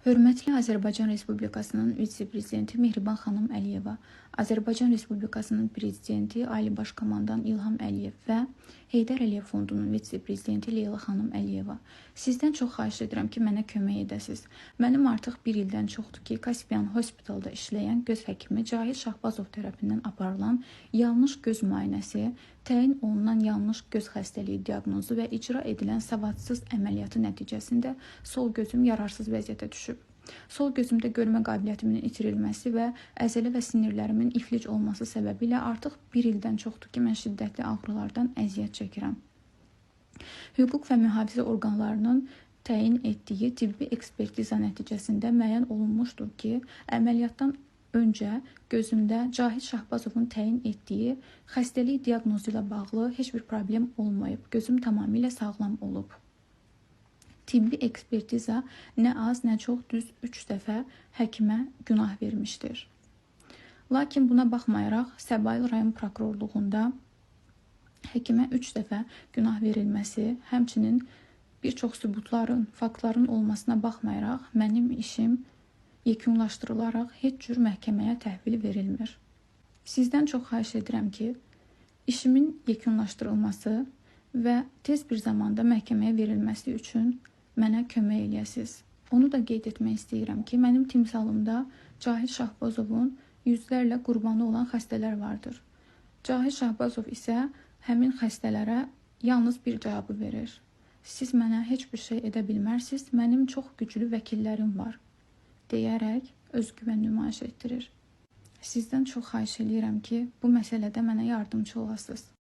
Hörmətli Azərbaycan Respublikasının vitse-prezidenti Mehriban xanım Əliyeva, Azərbaycan Respublikasının prezidenti Ali Baş Komandan İlham Əliyev və Heydər Əliyev Fondunun vitse-prezidenti Leyla xanım Əliyeva, sizdən çox xahiş edirəm ki, mənə kömək edəsiniz. Mənim artıq bir ildən çoxdur ki, Kaspian Hospitalda işləyən göz həkimi Cahit Şahbazov tərəfindən aparılan yanlış göz müayinəsi, təyin olunan yanlış göz xəstəliyi diaqnozu və icra edilən savadsız əməliyyatı nəticəsində sol gözüm yararsız vəziyyətə düşüb. Sol gözümdə görmə qabiliyyətimin itirilməsi və əzələ və sinirlərimin iflic olması səbəbilə artıq bir ildən çoxdur ki, mən şiddətli ağrılardan əziyyət çəkirəm. Hüquq və mühafizə orqanlarının təyin etdiyi tibbi ekspertiza nəticəsində müəyyən olunmuşdur ki, əməliyyatdan öncə gözümdə Cahit Şahbazovun təyin etdiyi xəstəlik diaqnozu ilə bağlı heç bir problem olmayıb. Gözüm tamamilə sağlam olub. Tibbi ekspertiza nə az, nə çox düz 3 dəfə həkimə günah vermişdir. Lakin buna baxmayaraq, Səbail rayon prokurorluğunda həkimə 3 dəfə günah verilməsi, həmçinin bir çox sübutların, faktların olmasına baxmayaraq, mənim işim yekunlaşdırılaraq heç cür məhkəməyə təhvil verilmir. Sizdən çox xahiş edirəm ki, işimin yekunlaşdırılması və tez bir zamanda məhkəməyə verilməsi üçün mənə kömək eləyəsiniz. Onu da qeyd etmək istəyirəm ki, mənim timsalımda Cahit Şahbazovun yüzlərlə qurbanı olan xəstələr vardır. Cahit Şahbazov isə həmin xəstələrə yalnız bir cavabı verir. Siz mənə heç bir şey edə bilmərsiniz, mənim çox güclü vəkillərim var, deyərək özgüvən nümayiş etdirir. Sizdən çox xahiş edirəm ki, bu məsələdə mənə yardımcı olasınız.